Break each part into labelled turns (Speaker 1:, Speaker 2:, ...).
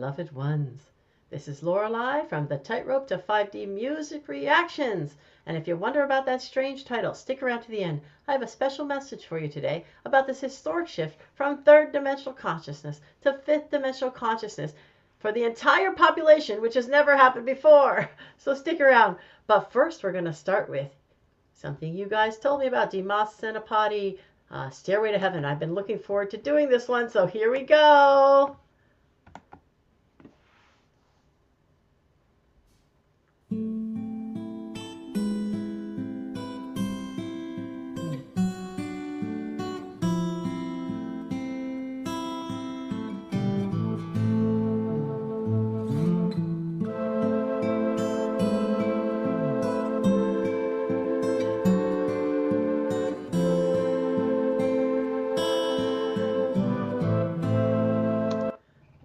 Speaker 1: beloved ones. This is Lorelei from the Tightrope to 5D Music Reactions. And if you wonder about that strange title, stick around to the end. I have a special message for you today about this historic shift from third dimensional consciousness to fifth dimensional consciousness for the entire population, which has never happened before. So stick around. But first, we're going to start with something you guys told me about, Dimas Senopati, Stairway to Heaven. I've been looking forward to doing this one, so here we go.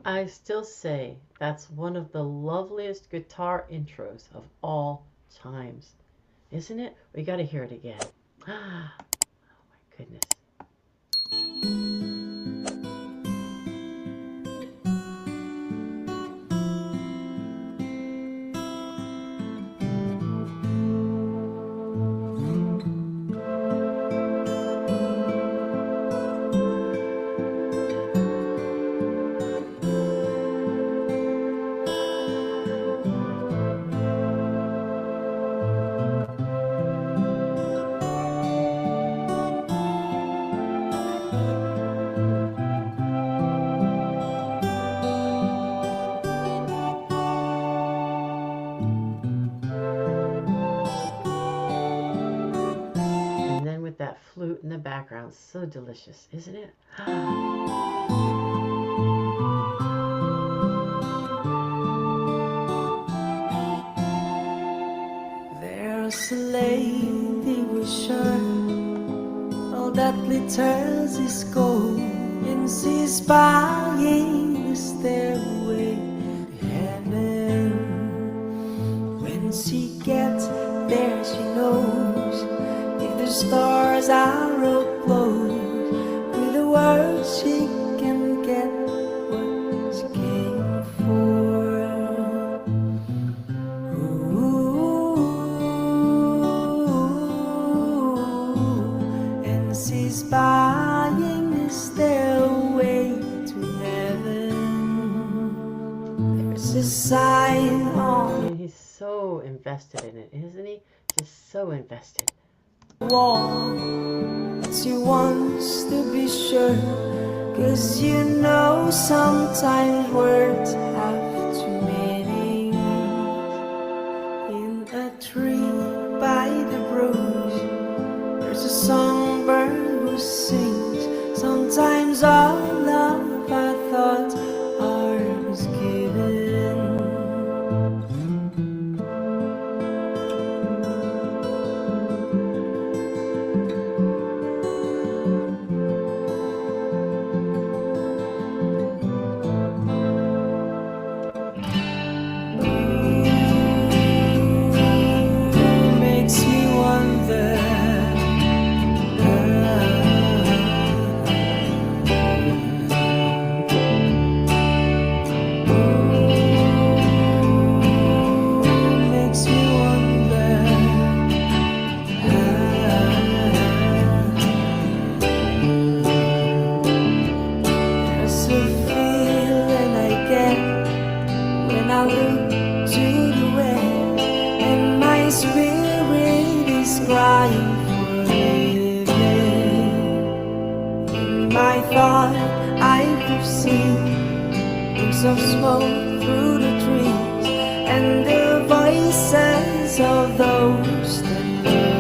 Speaker 1: I still say that's one of the loveliest guitar intros of all times. Isn't it? We got to hear it again. Oh my goodness. That flute in the background, so delicious, isn't it?
Speaker 2: There's a lady with sure all that glitters is gold, and she's buying the stairway to heaven. When she gets there, she knows the stars are close. With the words she can get what she came for. And she's buying a stairway to heaven. There's a sign on.
Speaker 1: And he's so invested in it, isn't he? Just so invested.
Speaker 2: Wall, she wants to be sure, 'cause you know sometimes words have two meanings. In a tree by the brush, there's a songbird who sings. Sometimes all of our thoughts are misgiven. My thought I have seen rings of smoke through the trees, and the voices of those that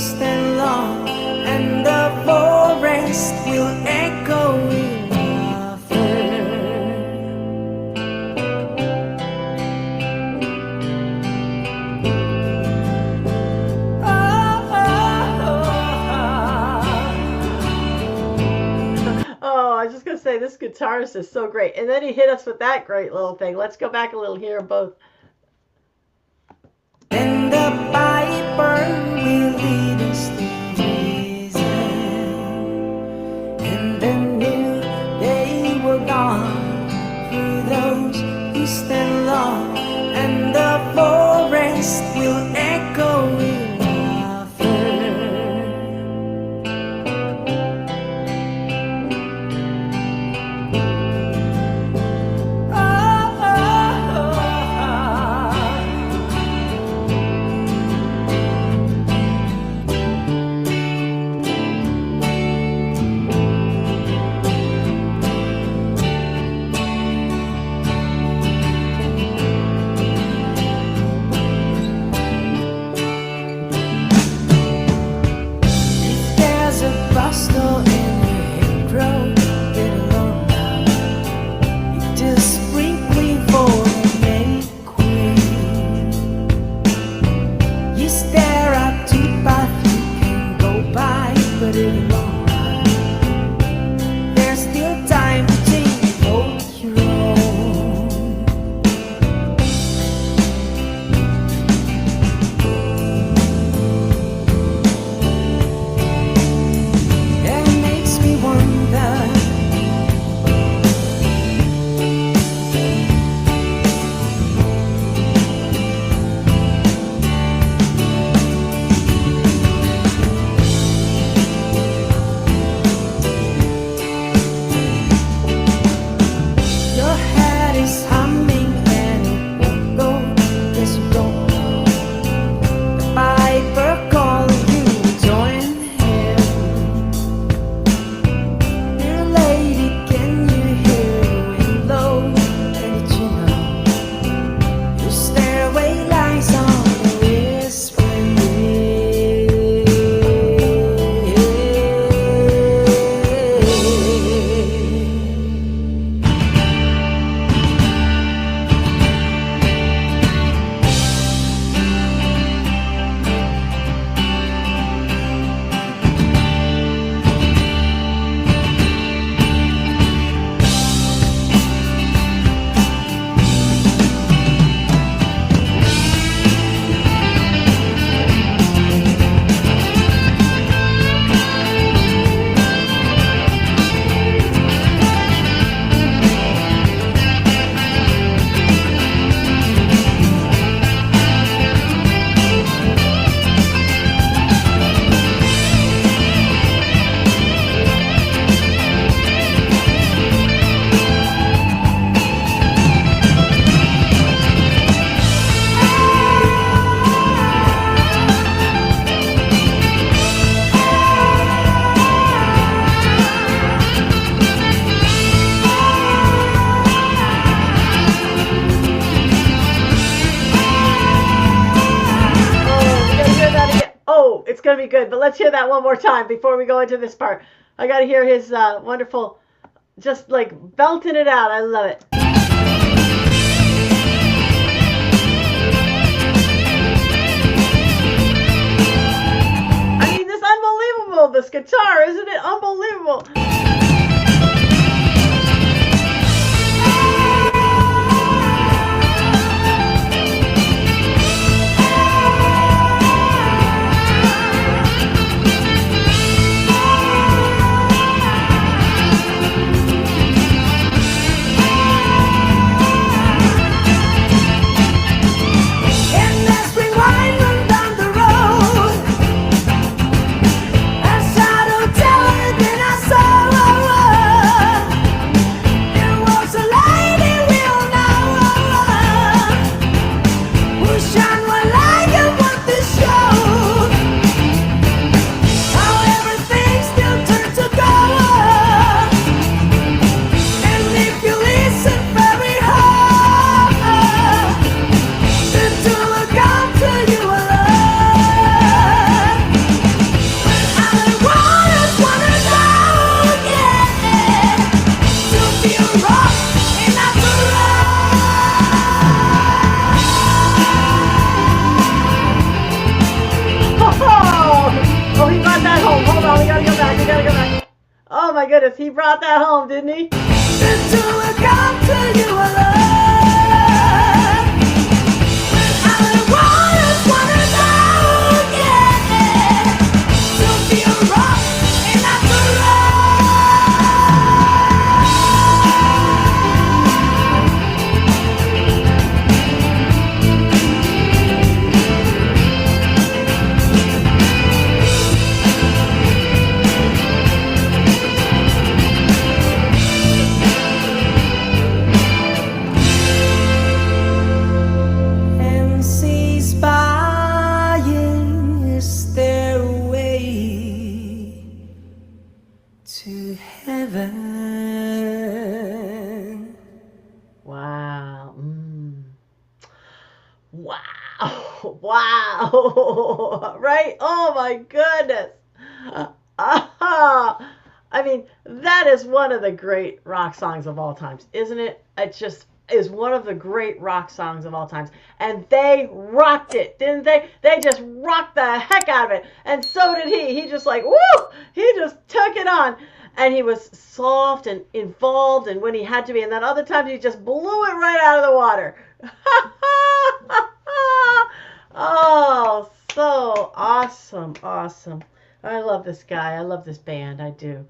Speaker 2: stand long, and the forest will echo with laughter.
Speaker 1: Oh, I was just going to say, this guitarist is so great. And then he hit us with that great little thing. Let's go back a little here both.
Speaker 2: And the piper will lead us to reason, and the new day will dawn for those who stand long, and the forest will echo with laughter. Bustle in your hedgerow, get along now. It is sprinkling for the May Queen. You stare up to path you can go by, but in a long run, there's still time to take a boat your own. And it makes me wonder, your head is humming and it won't go, guess you don't know. The piper calling you to join him. Dear lady, can you hear the wind blow? And did you know your stairway lies on the whispering
Speaker 1: Oh, it's going to be good. But let's hear that one more time before we go into this part. I got to hear his wonderful, just like belting it out. I love it. I mean, this unbelievable, this guitar, isn't it unbelievable? my goodness, he brought that home, didn't he?
Speaker 2: To look up to you alone. When other waters wanna know, yeah. To feel rough and not to run. And sees spying a stairway to heaven.
Speaker 1: Wow. Wow. Wow. Right? Oh my goodness. I mean, that is one of the great rock songs of all times, isn't it? It just is one of the great rock songs of all times. And they rocked it, didn't they? They just rocked the heck out of it. And so did he. He just like, woo! He just took it on. And he was soft and involved and when he had to be. And then other times he just blew it right out of the water. Oh, so awesome. Awesome. I love this guy. I love this band. I do.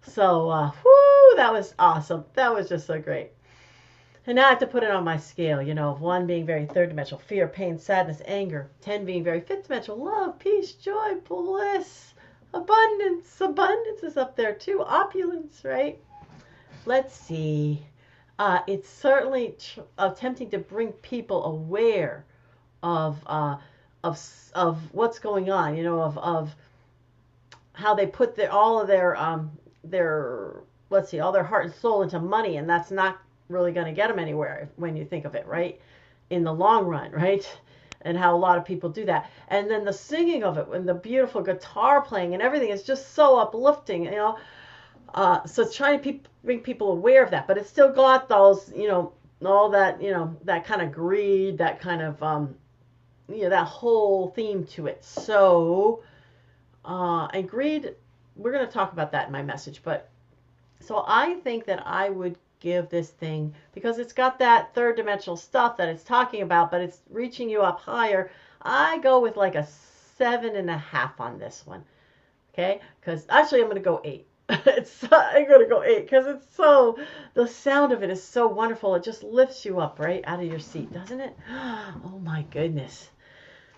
Speaker 1: So, whoo, that was awesome. That was just so great. And now I have to put it on my scale, you know, of 1 being very third dimensional, fear, pain, sadness, anger. 10 being very fifth dimensional, love, peace, joy, bliss, abundance. Abundance is up there too. Opulence, right? Let's see. It's certainly attempting to bring people aware of what's going on, you know, of how they put all of their let's see, all their heart and soul into money, and that's not really going to get them anywhere when you think of it, right? In the long run, right? And how a lot of people do that. And then the singing of it and the beautiful guitar playing and everything is just so uplifting, you know. So it's trying to bring people aware of that, but it's still got those, you know, all that, you know, that kind of greed, that kind of, you know, that whole theme to it. So, and greed, we're going to talk about that in my message, but so I think that I would give this thing, because it's got that third dimensional stuff that it's talking about, but it's reaching you up higher. I go with like a 7.5 on this one. Okay, because actually I'm going to go 8. I'm going to go 8 because it's so, the sound of it is so wonderful. It just lifts you up right out of your seat, doesn't it? Oh my goodness.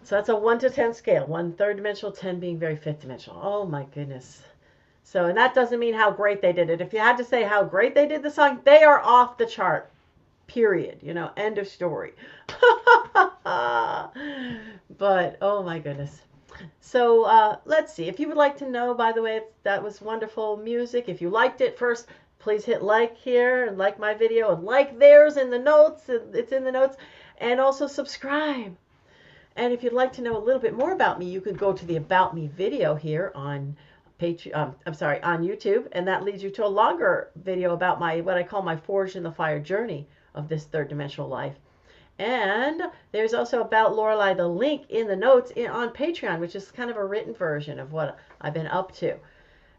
Speaker 1: So that's a 1 to 10 scale. 1 third dimensional, 10 being very fifth dimensional. Oh my goodness. So, and that doesn't mean how great they did it. If you had to say how great they did the song, they are off the chart. Period. You know, end of story. But, oh my goodness. So, let's see. If you would like to know, by the way, that was wonderful music. If you liked it, first, please hit like here and like my video and like theirs in the notes. It's in the notes. And also subscribe. And if you'd like to know a little bit more about me, you could go to the About Me video here on on YouTube, and that leads you to a longer video about what I call my Forged in the Fire journey of this third dimensional life. And there's also About Lorelei, the link in the notes on Patreon, which is kind of a written version of what I've been up to.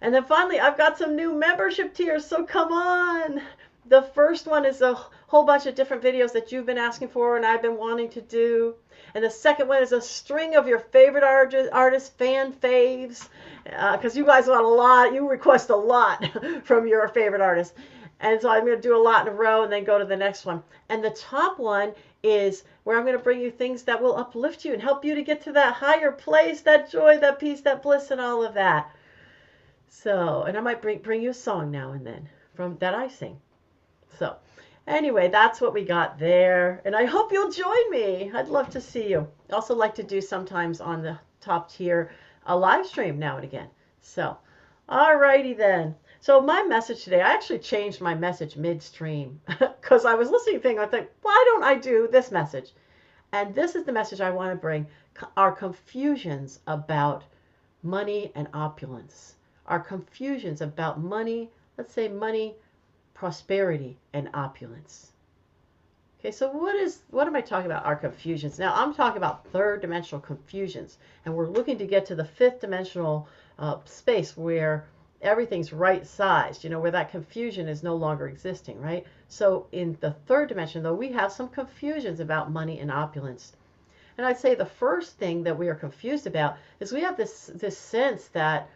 Speaker 1: And then finally, I've got some new membership tiers, so come on. The first one is a whole bunch of different videos that you've been asking for and I've been wanting to do. And the second one is a string of your favorite artist fan faves, because you guys want a lot, you request a lot from your favorite artists. And so I'm going to do a lot in a row and then go to the next one. And the top one is where I'm going to bring you things that will uplift you and help you to get to that higher place, that joy, that peace, that bliss, and all of that. So, and I might bring you a song now and then from that I sing. So, anyway, that's what we got there. And I hope you'll join me. I'd love to see you. I also like to do sometimes on the top tier a live stream now and again. So, alrighty then. So my message today, I actually changed my message midstream because I was listening to things. I think, why don't I do this message? And this is the message I want to bring. Our confusions about money and opulence. Our confusions about money, let's say money, prosperity, and opulence. Okay, so what am I talking about? Our confusions. Now, I'm talking about third dimensional confusions, and we're looking to get to the fifth dimensional space where everything's right sized, where that confusion is no longer existing, right? So in the third dimension, though, we have some confusions about money and opulence. And I'd say the first thing that we are confused about is we have this sense that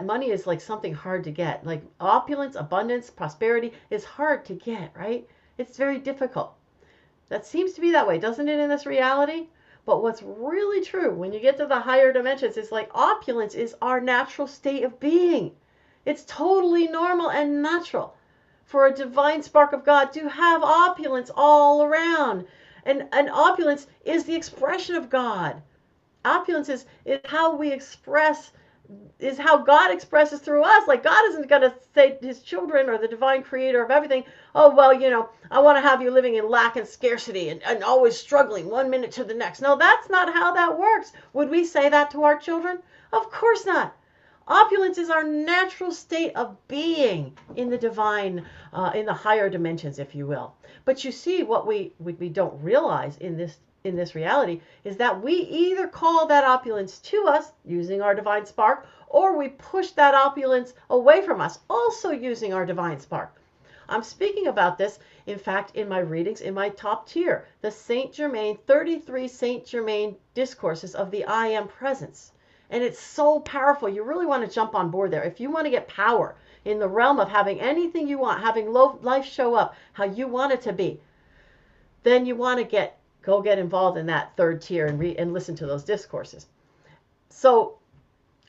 Speaker 1: money is like something hard to get. Like opulence, abundance, prosperity is hard to get, right? It's very difficult. That seems to be that way, doesn't it, in this reality? But what's really true when you get to the higher dimensions is like opulence is our natural state of being. It's totally normal and natural for a divine spark of God to have opulence all around. And opulence is the expression of God. Opulence is how we express, is how God expresses through us. Like God isn't going to say to his children or the divine creator of everything, oh, well, I want to have you living in lack and scarcity and always struggling 1 minute to the next. No, that's not how that works. Would we say that to our children? Of course not. Opulence is our natural state of being in the divine, in the higher dimensions, if you will. But you see, what we don't realize in this reality is that we either call that opulence to us using our divine spark, or we push that opulence away from us, also using our divine spark. I'm speaking about this, in fact, in my readings in my top tier, the Saint Germain, 33 Saint Germain discourses of the I Am Presence. And it's so powerful. You really want to jump on board there. If you want to get power in the realm of having anything you want, having life show up how you want it to be, then you want to go get involved in that third tier and listen to those discourses. So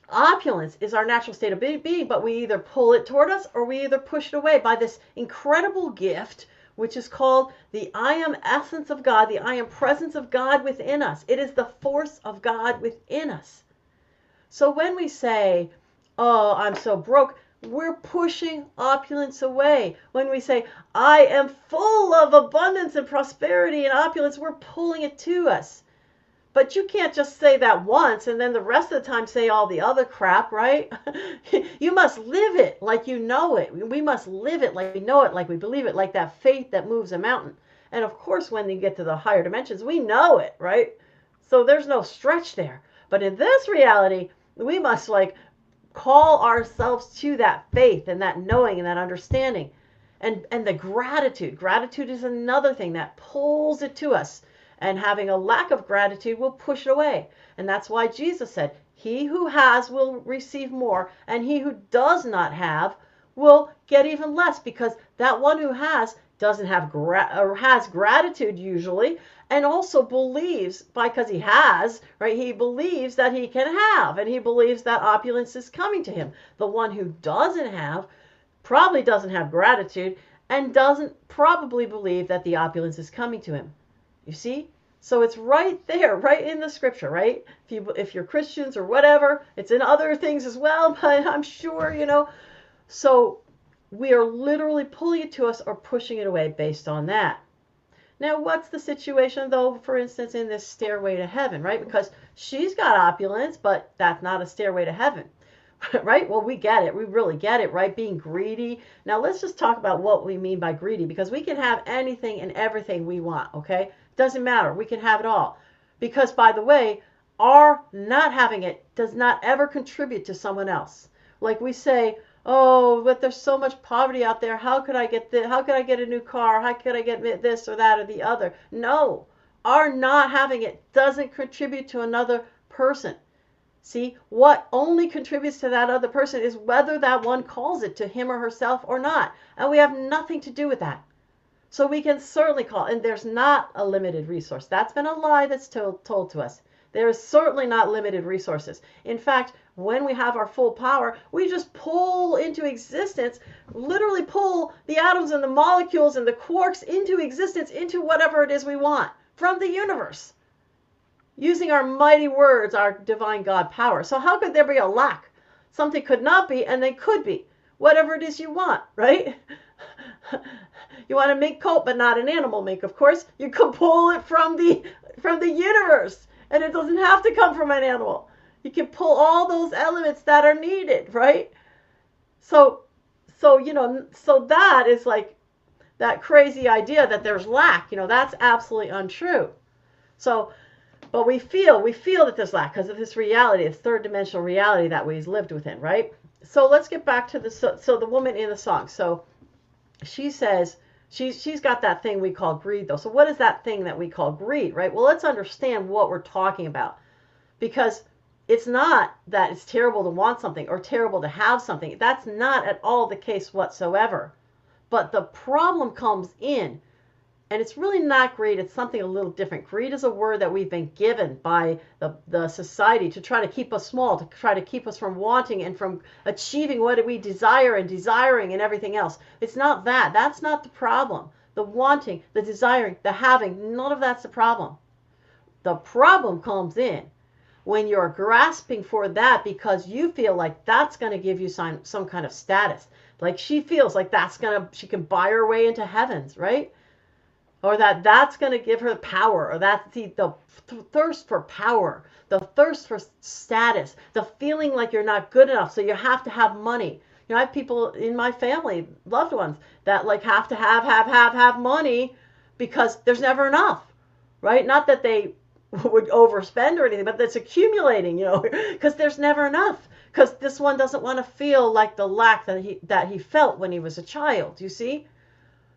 Speaker 1: opulence is our natural state of being, but we either pull it toward us or we either push it away by this incredible gift, which is called the I Am Essence of God, the I Am Presence of God within us. It is the force of God within us. So when we say, oh, I'm so broke, we're pushing opulence away. When we say, I am full of abundance and prosperity and opulence, we're pulling it to us. But you can't just say that once and then the rest of the time say all the other crap, right? You must live it like you know it. We must live it like we know it, like we believe it, like that faith that moves a mountain. And of course, when you get to the higher dimensions, we know it, right? So there's no stretch there. But in this reality, we must call ourselves to that faith and that knowing and that understanding. And the gratitude. Gratitude is another thing that pulls it to us. And having a lack of gratitude will push it away. And that's why Jesus said, he who has will receive more, and he who does not have will get even less, because that one who has doesn't have has gratitude usually, and also believes, because he has, right? He believes that he can have, and he believes that opulence is coming to him. The one who doesn't have probably doesn't have gratitude and doesn't probably believe that the opulence is coming to him. You see? So it's right there, right in the scripture, right? If you're Christians or whatever, it's in other things as well, but I'm sure, So we are literally pulling it to us or pushing it away based on that. Now, what's the situation, though, for instance, in this stairway to heaven, right? Because she's got opulence, but that's not a stairway to heaven, right? Well, we get it. We really get it, right? Being greedy. Now, let's just talk about what we mean by greedy, because we can have anything and everything we want, okay? Doesn't matter. We can have it all. Because, by the way, our not having it does not ever contribute to someone else. Like we say, oh, but there's so much poverty out there. How could I get this? How could I get a new car? How could I get this or that or the other? No, our not having it doesn't contribute to another person. See, what only contributes to that other person is whether that one calls it to him or herself or not. And we have nothing to do with that. So we can certainly call, and there's not a limited resource. That's been a lie that's told to us. There is certainly not limited resources. In fact, when we have our full power, we just pull into existence, literally pull the atoms and the molecules and the quarks into existence, into whatever it is we want from the universe, using our mighty words, our divine God power. So how could there be a lack? Something could not be, and they could be. Whatever it is you want, right? You want a mink coat, but not an animal mink, of course. You could pull it from the universe, and it doesn't have to come from an animal. You can pull all those elements that are needed, right? So that is like that crazy idea that there's lack. That's absolutely untrue. So, but we feel that there's lack because of this reality, this third dimensional reality that we've lived within, right? So let's get back to the so the woman in the song. So she says she's got that thing we call greed though. So what is that thing that we call greed, right? Well, let's understand what we're talking about, because it's not that it's terrible to want something or terrible to have something. That's not at all the case whatsoever. But the problem comes in, and it's really not greed. It's something a little different. Greed is a word that we've been given by the society to try to keep us small, to try to keep us from wanting and from achieving what we desire and desiring and everything else. It's not that. That's not the problem. The wanting, the desiring, the having, none of that's the problem. The problem comes in when you're grasping for that because you feel like that's going to give you some kind of status. Like she feels like she can buy her way into heavens, right? Or that's going to give her power, or that's the thirst for power, the thirst for status, the feeling like you're not good enough, so you have to have money. You know, I have people in my family, loved ones, that like have to have money because there's never enough, right? Not that they would overspend or anything, but that's accumulating, you know, because there's never enough. Because this one doesn't want to feel like the lack that he felt when he was a child, you see?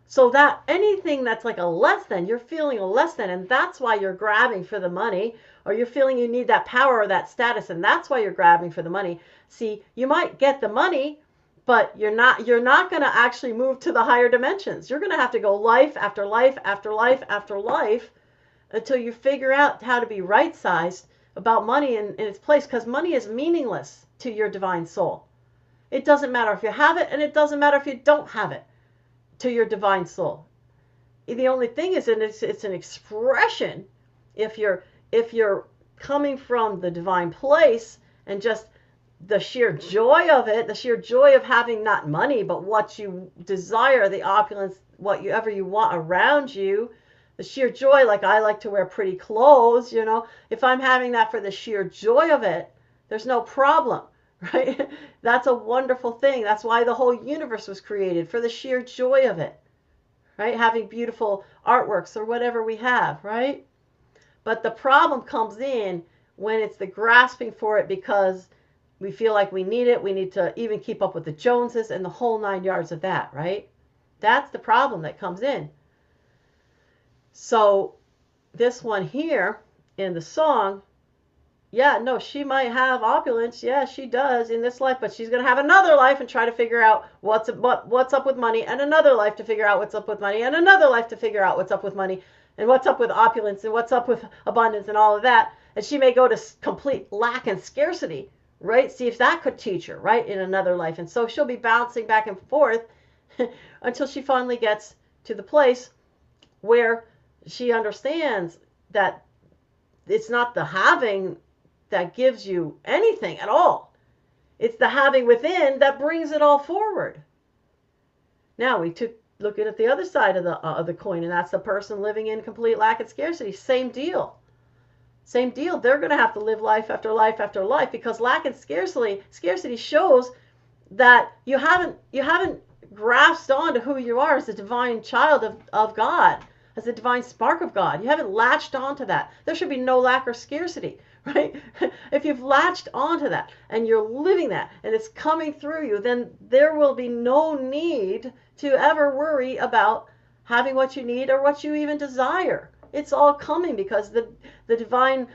Speaker 1: So that anything that's like a less than, you're feeling a less than, and that's why you're grabbing for the money, or you're feeling you need that power or that status, and that's why you're grabbing for the money. See, you might get the money, but you're not going to actually move to the higher dimensions. You're going to have to go life after life after life after life until you figure out how to be right-sized about money in its place, because money is meaningless to your divine soul. It doesn't matter if you have it, and it doesn't matter if you don't have it to your divine soul. The only thing is that it's an expression. If you're coming from the divine place and just the sheer joy of it, the sheer joy of having not money, but what you desire, the opulence, whatever you want around you, the sheer joy, like I like to wear pretty clothes, you know, if I'm having that for the sheer joy of it, there's no problem. Right? That's a wonderful thing. That's why the whole universe was created, for the sheer joy of it. Right? Having beautiful artworks or whatever we have, right? But the problem comes in when it's the grasping for it because we feel like we need it. We need to even keep up with the Joneses and the whole 9 yards of that, right? That's the problem that comes in. So this one here in the song, yeah, no, she might have opulence. Yeah, she does in this life, but she's going to have another life and try to figure out what's up with money, and another life to figure out what's up with money, and another life to figure out what's up with money, and what's up with opulence, and what's up with abundance, and all of that. And she may go to complete lack and scarcity, right? See if that could teach her, right, in another life. And so she'll be bouncing back and forth until she finally gets to the place where she understands that it's not the having that gives you anything at all. It's the having within that brings it all forward. Now we look at the other side of the coin, and that's the person living in complete lack and scarcity. Same deal. Same deal. They're going to have to live life after life after life, because lack and scarcity shows that you haven't grasped onto who you are as a divine child of God, as a divine spark of God. You haven't latched onto that. There should be no lack or scarcity. Right? If you've latched onto that and you're living that and it's coming through you, then there will be no need to ever worry about having what you need or what you even desire. It's all coming because the divine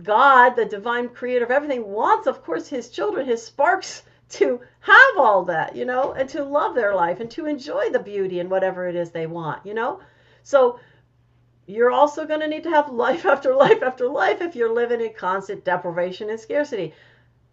Speaker 1: God, the divine creator of everything, wants, of course, his children, his sparks, to have all that, you know, and to love their life and to enjoy the beauty and whatever it is they want, you know. So you're also going to need to have life after life after life if you're living in constant deprivation and scarcity.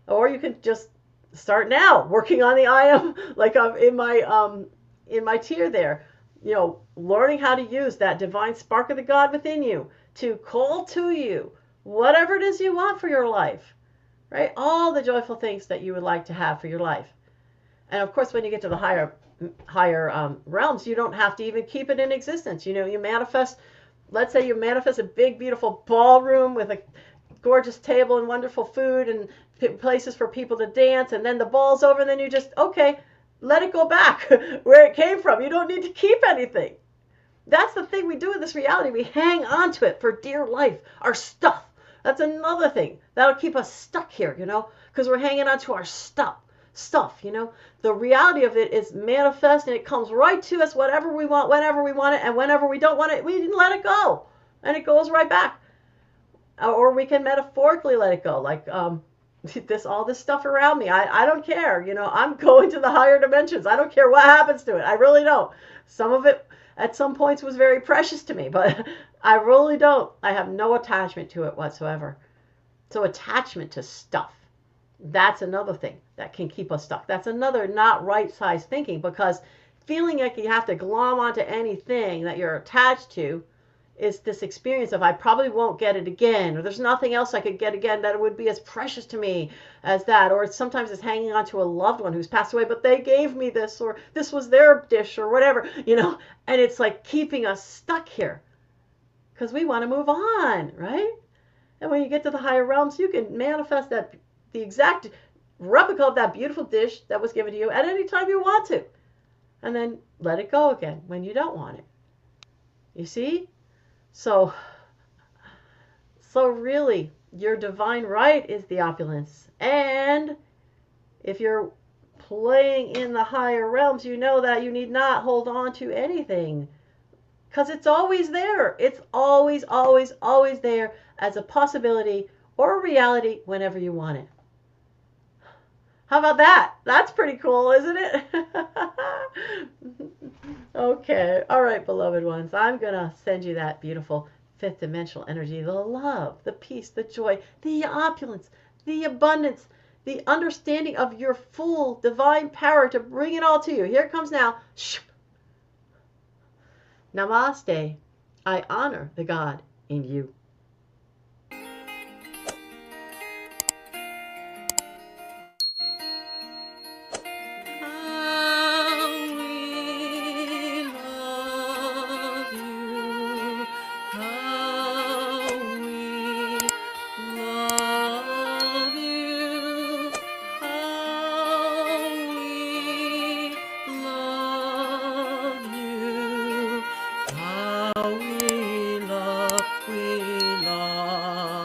Speaker 1: Or you can just start now working on the I am, like in my tier there, you know, learning how to use that divine spark of the God within you to call to you whatever it is you want for your life, right? All the joyful things that you would like to have for your life. And of course, when you get to the higher realms, you don't have to even keep it in existence. You know, you manifest. Let's say you manifest a big, beautiful ballroom with a gorgeous table and wonderful food and places for people to dance, and then the ball's over, and then you just, okay, let it go back where it came from. You don't need to keep anything. That's the thing we do in this reality. We hang on to it for dear life, our stuff. That's another thing. That'll keep us stuck here, you know, because we're hanging on to our stuff. stuff, you know. The reality of it is manifest and it comes right to us, whatever we want, whenever we want it, and whenever we don't want it, we can let it go. And it goes right back. Or we can metaphorically let it go, like all this stuff around me. I don't care, you know. I'm going to the higher dimensions. I don't care what happens to it. I really don't. Some of it at some points was very precious to me, but I really don't. I have no attachment to it whatsoever. So attachment to stuff, that's another thing that can keep us stuck. That's another not right size thinking, because feeling like you have to glom onto anything that you're attached to is this experience of I probably won't get it again, or there's nothing else I could get again that would be as precious to me as that. Or sometimes it's hanging on to a loved one who's passed away, but they gave me this, or this was their dish, or whatever, you know. And it's like keeping us stuck here because we want to move on, right? And when you get to the higher realms, you can manifest that the exact replica of that beautiful dish that was given to you at any time you want to, and then let it go again when you don't want it. You see? So really, your divine right is the opulence. And if you're playing in the higher realms, you know that you need not hold on to anything, because it's always there. It's always, always, always there as a possibility or a reality whenever you want it. How about that? That's pretty cool, isn't it? Okay. All right, beloved ones. I'm going to send you that beautiful fifth dimensional energy, the love, the peace, the joy, the opulence, the abundance, the understanding of your full divine power to bring it all to you. Here it comes now. Namaste. I honor the God in you.
Speaker 2: We love